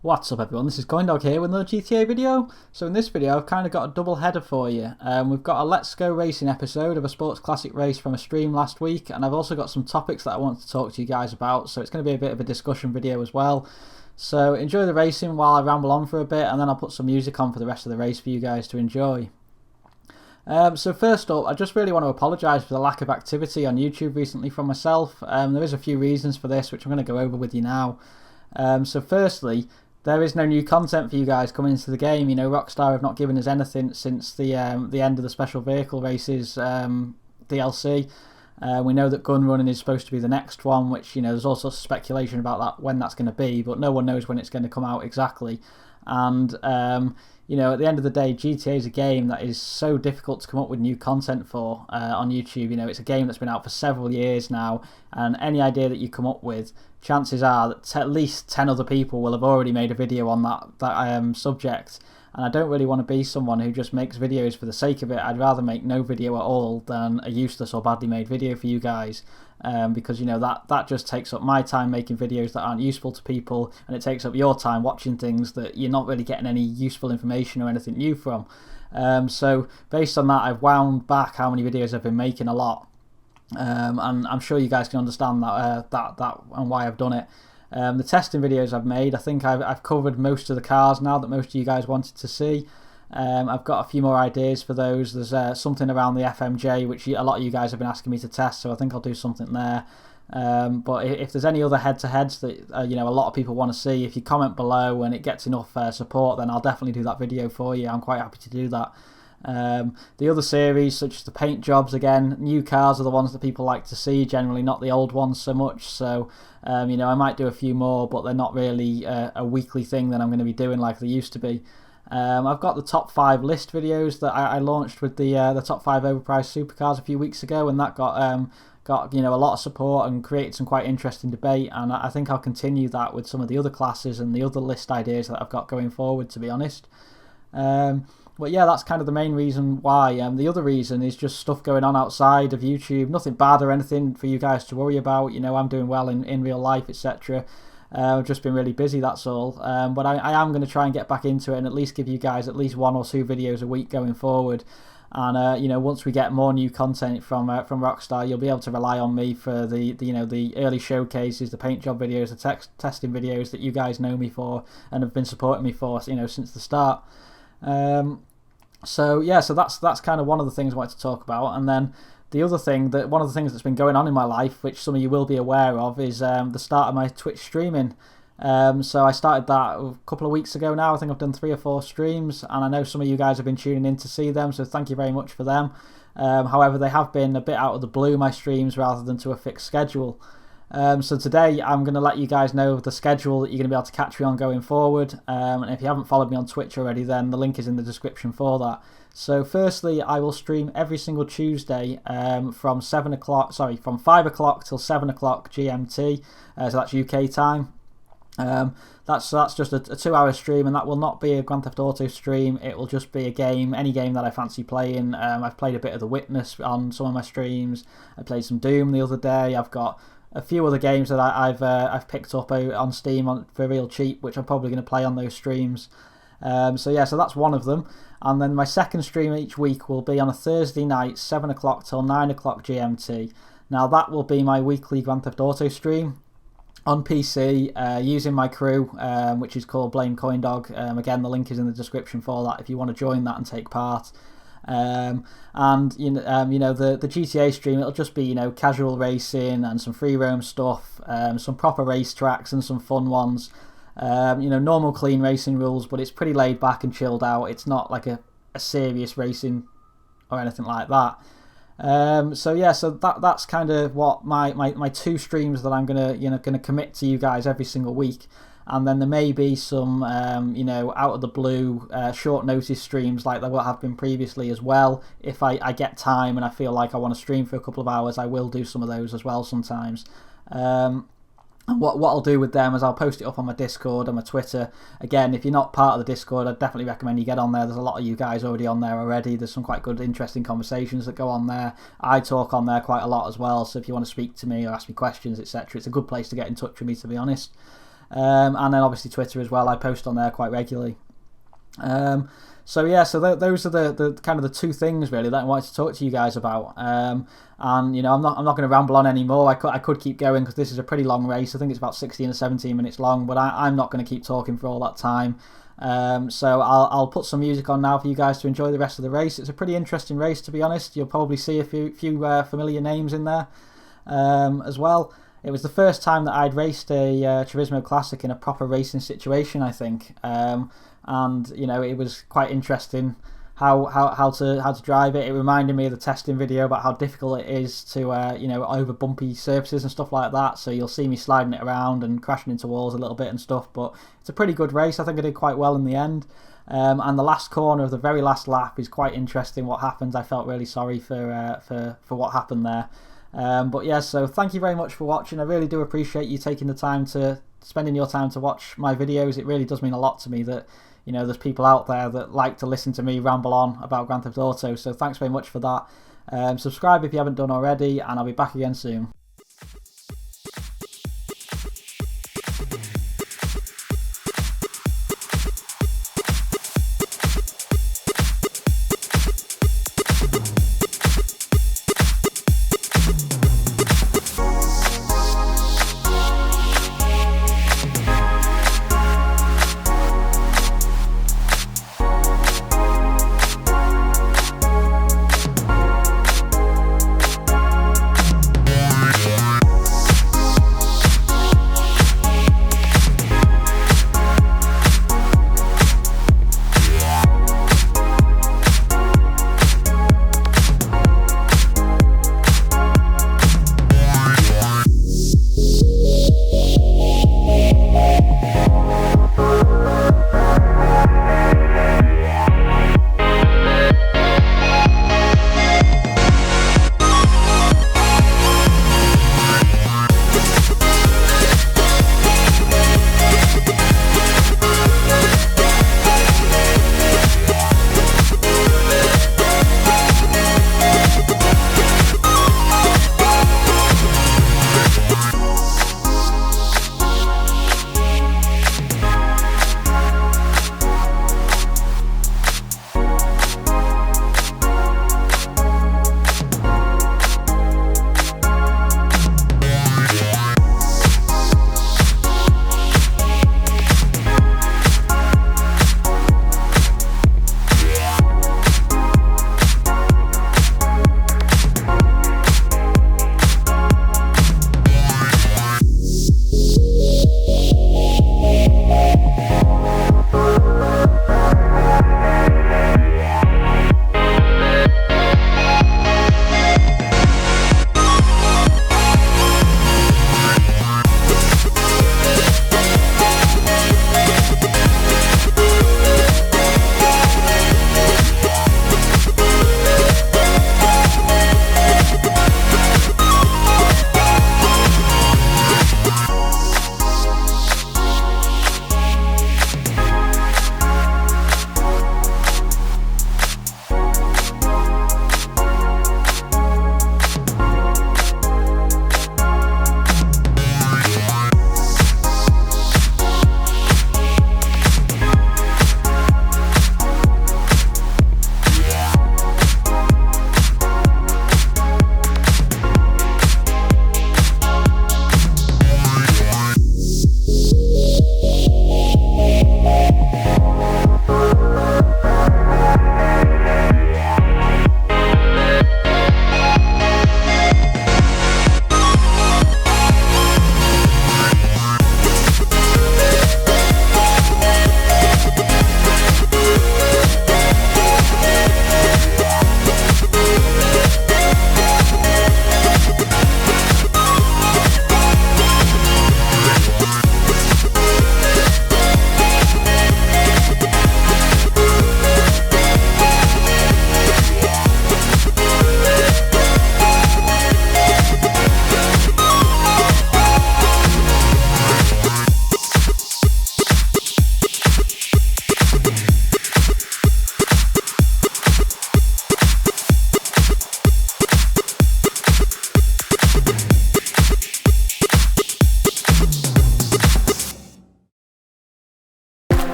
What's up everyone, this is CoyneDawg here with another GTA video. So in this video I've kind of got a double header for you. We've got a Let's Go Racing episode of a Sports Classic race from a stream last week, and I've also got some topics that I want to talk to you guys about, so it's going to be a bit of a discussion video as well. So enjoy the racing while I ramble on for a bit, and then I'll put some music on for the rest of the race for you guys to enjoy. So first up, I just really want to apologise for the lack of activity on YouTube recently from myself. There is a few reasons for this which I'm going to go over with you now. So firstly, there is no new content for you guys coming into the game. You know, Rockstar have not given us anything since the end of the Special Vehicle Races DLC. We know that gun running is supposed to be the next one, which, you know, there's also speculation about that when that's going to be, but no one knows when it's going to come out exactly. And you know, at the end of the day, GTA is a game that is so difficult to come up with new content for on YouTube. You know, it's a game that's been out for several years now, and any idea that you come up with, chances are that at least 10 other people will have already made a video on that subject. And I don't really want to be someone who just makes videos for the sake of it. I'd rather make no video at all than a useless or badly made video for you guys. Because, you know, that just takes up my time making videos that aren't useful to people, and it takes up your time watching things that you're not really getting any useful information or anything new from. So based on that, I've wound back how many videos I've been making a lot. And I'm sure you guys can understand that and why I've done it. The testing videos I've made, I think I've covered most of the cars now that most of you guys wanted to see. I've got a few more ideas for those. There's something around the FMJ which a lot of you guys have been asking me to test, so I think I'll do something there. But if there's any other head-to-heads that you know, a lot of people want to see, if you comment below and it gets enough support, then I'll definitely do that video for you. I'm quite happy to do that. The other series, such as the paint jobs, again, new cars are the ones that people like to see, generally not the old ones so much. So you know, I might do a few more, but they're not really a weekly thing that I'm going to be doing like they used to be. I've got the top 5 list videos that I launched with the top 5 overpriced supercars a few weeks ago, and that got you know, a lot of support and created some quite interesting debate, and I think I'll continue that with some of the other classes and the other list ideas that I've got going forward, to be honest. But yeah, that's kind of the main reason why. The other reason is just stuff going on outside of YouTube. Nothing bad or anything for you guys to worry about. You know, I'm doing well in real life, etc. I've just been really busy, that's all. But I am going to try and get back into it and at least give you guys at least 1 or 2 videos a week going forward. And you know, once we get more new content from Rockstar, you'll be able to rely on me for the you know, the early showcases, the paint job videos, the testing videos that you guys know me for and have been supporting me for, you know, since the start. So yeah, so that's kind of one of the things I wanted to talk about. And then the other thing, one of the things that's been going on in my life, which some of you will be aware of, is the start of my Twitch streaming. So I started that a couple of weeks ago now. I think I've done 3 or 4 streams, and I know some of you guys have been tuning in to see them, so thank you very much for them. However, they have been a bit out of the blue, my streams, rather than to a fixed schedule. So today I'm going to let you guys know the schedule that you're going to be able to catch me on going forward. And if you haven't followed me on Twitch already, then the link is in the description for that. So firstly, I will stream every single Tuesday from 5 o'clock till 7 o'clock GMT. So that's UK time. That's just a 2-hour stream, and that will not be a Grand Theft Auto stream. It will just be a game, any game that I fancy playing. I've played a bit of The Witness on some of my streams. I played some Doom the other day. I've got a few other games that I've picked up on Steam for real cheap, which I'm probably going to play on those streams. So yeah, so that's one of them. And then my second stream each week will be on a Thursday night, 7 o'clock till 9 o'clock GMT. Now that will be my weekly Grand Theft Auto stream on PC, using my crew, which is called Blame CoyneDawg. Again, the link is in the description for that if you want to join that and take part. And you know, the GTA stream, it'll just be, you know, casual racing and some free roam stuff, some proper race tracks and some fun ones. You know, normal clean racing rules, but it's pretty laid back and chilled out. It's not like a serious racing or anything like that. So yeah, so that's kind of what my 2 streams that I'm gonna commit to you guys every single week. And then there may be some you know, out of the blue short notice streams like there have been previously as well. If I get time and I feel like I want to stream for a couple of hours, I will do some of those as well sometimes. And what I'll do with them is I'll post it up on my Discord and my Twitter. Again, if you're not part of the Discord, I'd definitely recommend you get on there. There's a lot of you guys already on there already. There's some quite good, interesting conversations that go on there. I talk on there quite a lot as well, so if you want to speak to me or ask me questions, etc., it's a good place to get in touch with me, to be honest. and then obviously Twitter as well. I post on there quite regularly. So those are the kind of the two things really that I wanted to talk to you guys about. And I'm not going to ramble on anymore. I could keep going because this is a pretty long race. I think it's about 16 or 17 minutes long, but I'm not going to keep talking for all that time. So I'll put some music on now for you guys to enjoy the rest of the race. It's a pretty interesting race, to be honest. You'll probably see a few familiar names in there as well. It was the first time that I'd raced a Turismo Classic in a proper racing situation, I think. And it was quite interesting how to drive it. It reminded me of the testing video about how difficult it is to over bumpy surfaces and stuff like that. So you'll see me sliding it around and crashing into walls a little bit and stuff. But it's a pretty good race. I think I did quite well in the end. And the last corner of the very last lap is quite interesting. What happens? I felt really sorry for what happened there. But yeah, so thank you very much for watching. I really do appreciate you taking the time spending your time to watch my videos. It really does mean a lot to me that there's people out there that like to listen to me ramble on about Grand Theft Auto. So thanks very much for that. Subscribe if you haven't done already, and I'll be back again soon.